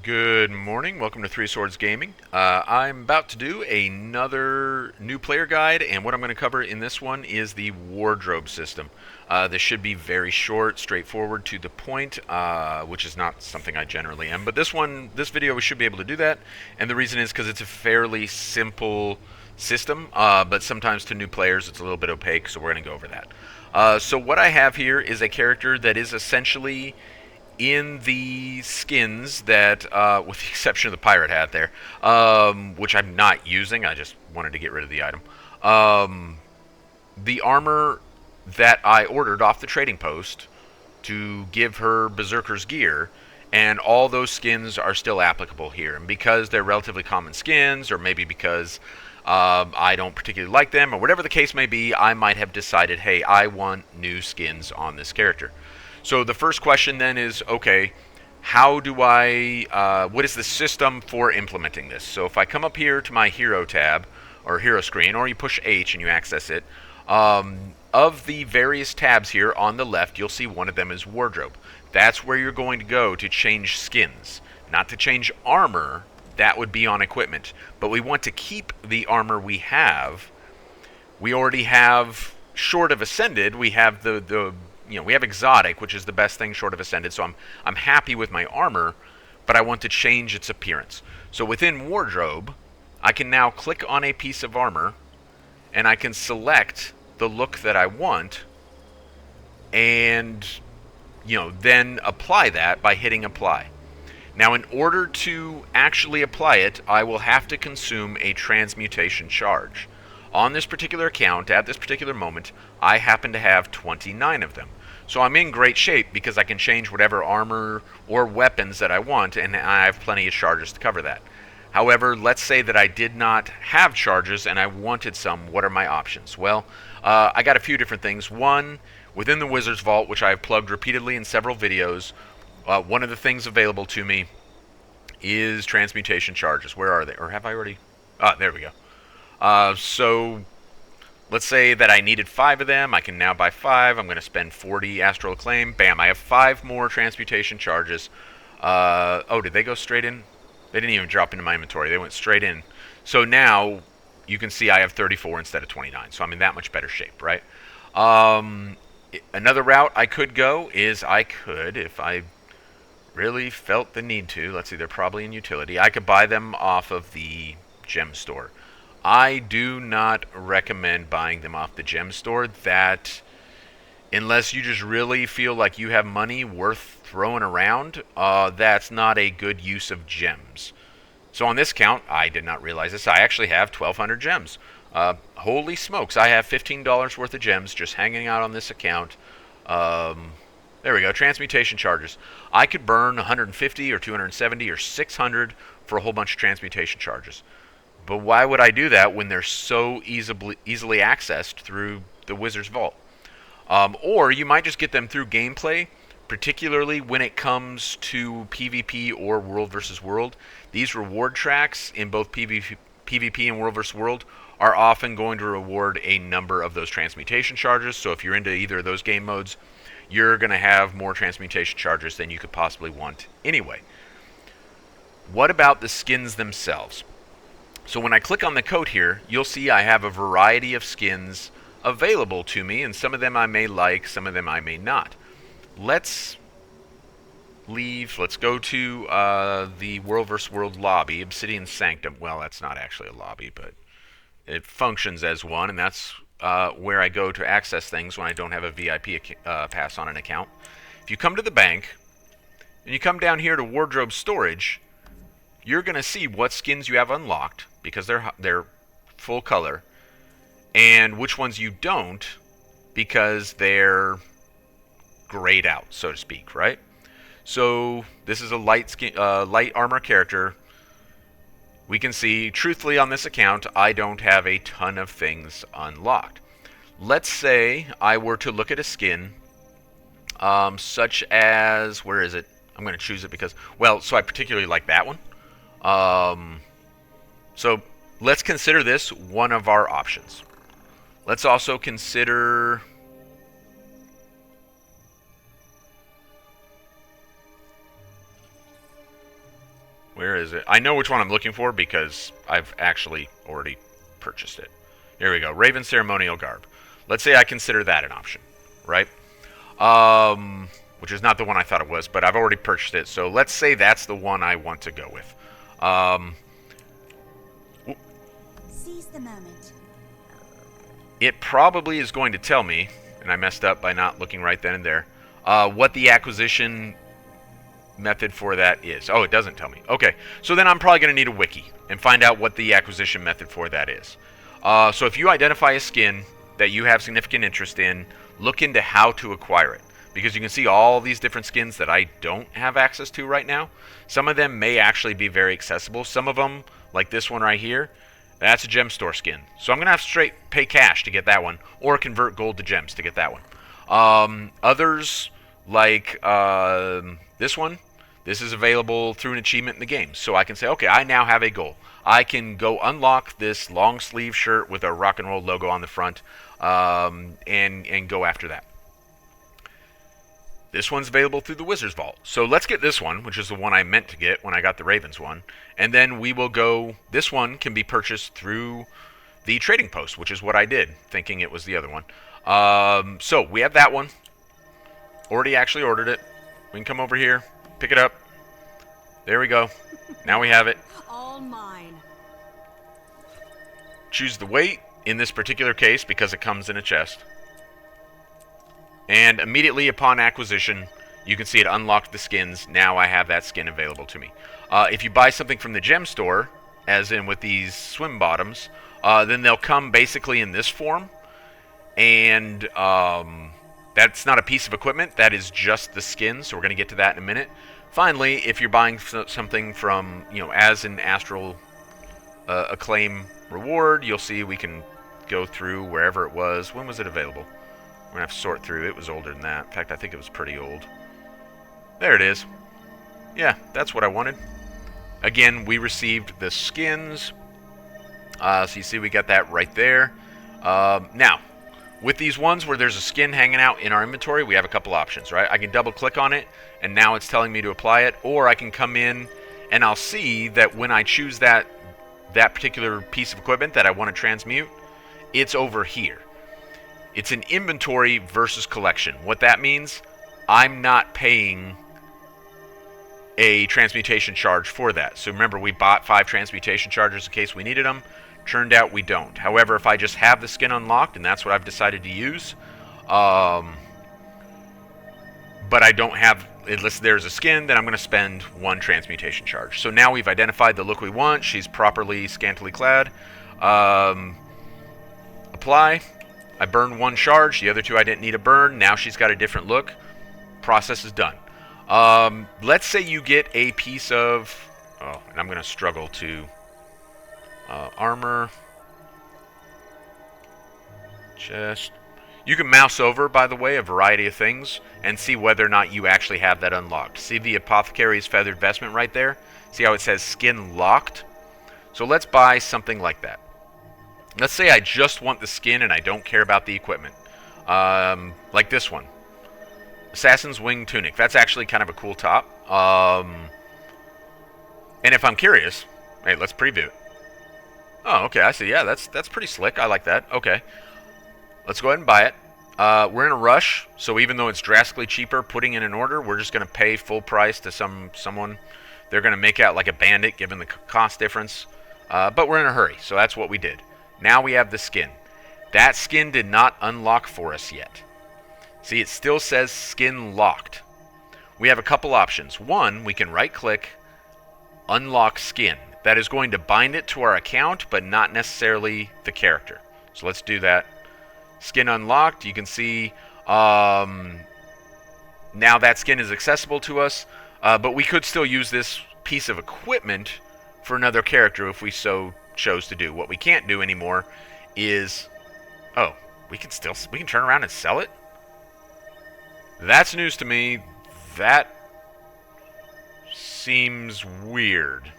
Good morning. Welcome to Three Swords Gaming. I'm about to do another new player guide, and what I'm going to cover in this one is the wardrobe system. This should be very short, straightforward, to the point, which is not something I generally am. But this video, we should be able to do that, and the reason is because it's a fairly simple system, but sometimes to new players it's a little bit opaque, so we're going to go over that. So what I have here is a character that is essentially in the skins that, with the exception of the pirate hat there, which I'm not using, I just wanted to get rid of the item. The armor that I ordered off the trading post to give her Berserker's gear, and all those skins are still applicable here. And because they're relatively common skins, or maybe because I don't particularly like them, or whatever the case may be, I might have decided, hey, I want new skins on this character. So the first question then is, okay, how do what is the system for implementing this? So if I come up here to my hero tab, or hero screen, or you push H and you access it, of the various tabs here on the left, you'll see one of them is wardrobe. That's where you're going to go to change skins. Not to change armor, that would be on equipment. But we want to keep the armor we have. We already have, short of Ascended, we have we have exotic, which is the best thing short of Ascended, so I'm happy with my armor, but I want to change its appearance. So within wardrobe, I can now click on a piece of armor, and I can select the look that I want, and then apply that by hitting apply. Now, in order to actually apply it, I will have to consume a transmutation charge. On this particular account, at this particular moment, I happen to have 29 of them. So I'm in great shape because I can change whatever armor or weapons that I want, and I have plenty of charges to cover that. However, let's say that I did not have charges and I wanted some. What are my options? Well, I got a few different things. One, within the Wizard's Vault, which I have plugged repeatedly in several videos, one of the things available to me is transmutation charges. Where are they? Or have I already? There we go. So let's say that I needed 5 of them. I can now buy 5. I'm going to spend 40 Astral Acclaim. Bam, I have 5 more transmutation charges. Oh, did they go straight in? They didn't even drop into my inventory. They went straight in. So now you can see I have 34 instead of 29. So I'm in that much better shape, right? Another route I could go is I could, if I really felt the need to, let's see, they're probably in utility, I could buy them off of the gem store. I do not recommend buying them off the gem store. That, unless you just really feel like you have money worth throwing around, that's not a good use of gems. So on this count, I did not realize this, I actually have 1,200 gems. Holy smokes, I have $15 worth of gems just hanging out on this account. There we go, transmutation charges. I could burn 150 or 270 or 600 for a whole bunch of transmutation charges. But why would I do that when they're so easily accessed through the Wizard's Vault? Or you might just get them through gameplay, particularly when it comes to PvP or World versus World. These reward tracks in both PvP and World versus World are often going to reward a number of those transmutation charges. So if you're into either of those game modes, you're going to have more transmutation charges than you could possibly want anyway. What about the skins themselves? So when I click on the coat here, you'll see I have a variety of skins available to me, and some of them I may like, some of them I may not. Let's go to the World vs. World lobby, Obsidian Sanctum. Well, that's not actually a lobby, but it functions as one, and that's where I go to access things when I don't have a VIP pass on an account. If you come to the bank, and you come down here to Wardrobe Storage, you're going to see what skins you have unlocked, because they're full color, and which ones you don't, because they're grayed out, so to speak, right? So this is a light armor character. We can see, truthfully, on this account, I don't have a ton of things unlocked. Let's say I were to look at a skin, such as, where is it? I'm going to choose it because, well, so I particularly like that one. So let's consider this one of our options. Let's also consider Where is it? I know which one I'm looking for because I've actually already purchased it. Here we go. Raven Ceremonial Garb. Let's say I consider that an option, right? Which is not the one I thought it was, but I've already purchased it. So let's say that's the one I want to go with. Seize the moment. It probably is going to tell me, and I messed up by not looking right then and there, what the acquisition method for that is. Oh, it doesn't tell me. Okay, so then I'm probably going to need a wiki and find out what the acquisition method for that is. So if you identify a skin that you have significant interest in, look into how to acquire it. Because you can see all these different skins that I don't have access to right now. Some of them may actually be very accessible. Some of them, like this one right here, that's a gem store skin. So I'm going to have to straight pay cash to get that one, or convert gold to gems to get that one. Others, like this one, this is available through an achievement in the game. So I can say, okay, I now have a goal. I can go unlock this long sleeve shirt with a rock and roll logo on the front, and go after that. This one's available through the Wizard's Vault. So let's get this one, which is the one I meant to get when I got the Ravens one. And then we will go, this one can be purchased through the trading post, which is what I did, thinking it was the other one. So we have that one. Already actually ordered it. We can come over here, pick it up. There we go. Now we have it. All mine. Choose the weight in this particular case because it comes in a chest. And immediately upon acquisition, you can see it unlocked the skins. Now I have that skin available to me. If you buy something from the gem store, as in with these swim bottoms, then they'll come basically in this form. And that's not a piece of equipment. That is just the skin. So we're going to get to that in a minute. Finally, if you're buying something from, as an astral acclaim reward, you'll see we can go through wherever it was. When was it available? We're going to have to sort through. It was older than that. In fact, I think it was pretty old. There it is. Yeah, that's what I wanted. Again, we received the skins. So you see we got that right there. Now, with these ones where there's a skin hanging out in our inventory, we have a couple options, right? I can double click on it, and now it's telling me to apply it. Or I can come in, and I'll see that when I choose that particular piece of equipment that I want to transmute, it's over here. It's an inventory versus collection. What that means, I'm not paying a transmutation charge for that. So remember, we bought 5 transmutation charges in case we needed them. Turned out we don't. However, if I just have the skin unlocked, and that's what I've decided to use, but I don't have it listed there as a skin, then I'm going to spend 1 transmutation charge. So now we've identified the look we want. She's properly scantily clad. Apply. I burned 1 charge. The other 2 I didn't need to burn. Now she's got a different look. Process is done. Let's say you get a piece of... Oh, and I'm going to struggle to... armor. Chest. You can mouse over, by the way, a variety of things and see whether or not you actually have that unlocked. See the Apothecary's Feathered Vestment right there? See how it says skin locked? So let's buy something like that. Let's say I just want the skin and I don't care about the equipment. Like this one. Assassin's Wing Tunic. That's actually kind of a cool top. And if I'm curious, hey, let's preview it. Oh, okay, I see. Yeah, that's pretty slick. I like that. Okay. Let's go ahead and buy it. We're in a rush, so even though it's drastically cheaper putting in an order, we're just going to pay full price to someone. They're going to make out like a bandit given the cost difference. But we're in a hurry, so that's what we did. Now we have the skin. That skin did not unlock for us yet. See, it still says skin locked. We have a couple options. One, we can right-click, unlock skin. That is going to bind it to our account, but not necessarily the character. So let's do that. Skin unlocked. You can see now that skin is accessible to us, but we could still use this piece of equipment for another character if we so chose to do. What we can't do anymore is, we can turn around and sell it? That's news to me. That seems weird.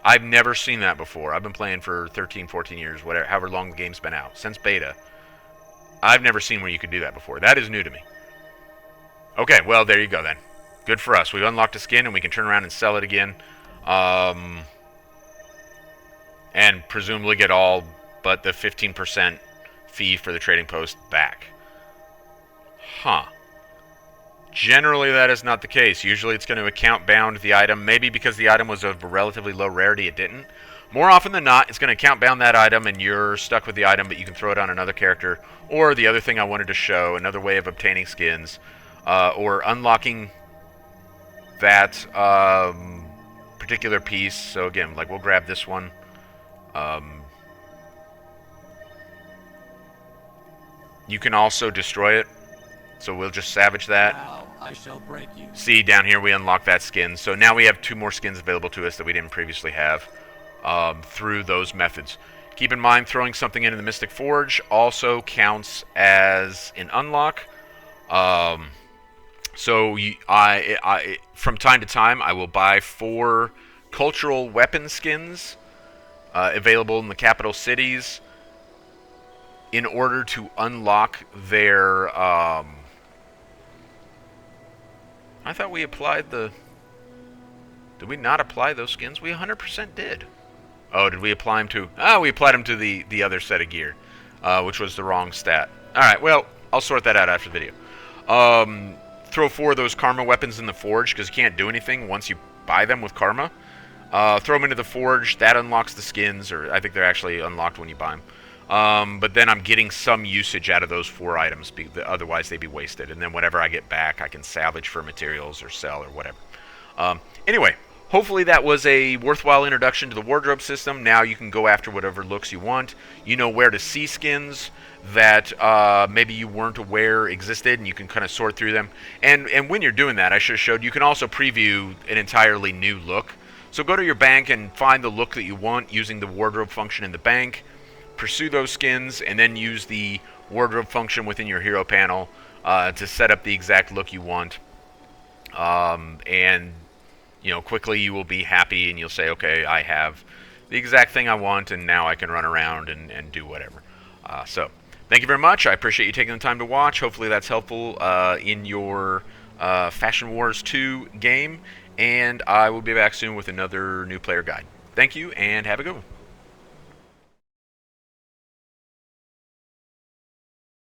I've never seen that before. I've been playing for 13, 14 years, whatever, however long the game's been out, since beta. I've never seen where you could do that before. That is new to me. Okay, well, there you go then. Good for us. We've unlocked a skin and we can turn around and sell it again. Um, and presumably get all but the 15% fee for the trading post back. Huh. Generally, that is not the case. Usually, it's going to account bound the item. Maybe because the item was of a relatively low rarity, it didn't. More often than not, it's going to account bound that item, and you're stuck with the item, but you can throw it on another character. Or the other thing I wanted to show, another way of obtaining skins, or unlocking that particular piece. So again, like we'll grab this one. You can also destroy it. So we'll just savage that. Now I shall break you. See, down here we unlock that skin. So now we have 2 more skins available to us that we didn't previously have through those methods. Keep in mind, throwing something into the Mystic Forge also counts as an unlock. So from time to time, I will buy 4 cultural weapon skins available in the capital cities in order to unlock their... I thought we applied the... Did we not apply those skins? We 100% did. Oh, did we apply them to... Oh, we applied them to the other set of gear, which was the wrong stat. Alright, well, I'll sort that out after the video. Throw 4 of those Karma weapons in the Forge, because you can't do anything once you buy them with Karma. Throw them into the Forge. That unlocks the skins, or I think they're actually unlocked when you buy them. But then I'm getting some usage out of those 4 items, otherwise they'd be wasted. And then whatever I get back, I can salvage for materials or sell or whatever. Anyway, hopefully that was a worthwhile introduction to the wardrobe system. Now you can go after whatever looks you want. You know where to see skins that maybe you weren't aware existed, and you can kind of sort through them. And when you're doing that, I should have showed you can also preview an entirely new look. So go to your bank and find the look that you want using the wardrobe function in the bank. Pursue those skins, and then use the wardrobe function within your hero panel to set up the exact look you want. And you know, quickly you will be happy, and you'll say, okay, I have the exact thing I want, and now I can run around and do whatever. So, thank you very much. I appreciate you taking the time to watch. Hopefully that's helpful in your Fashion Wars 2 game, and I will be back soon with another new player guide. Thank you, and have a good one.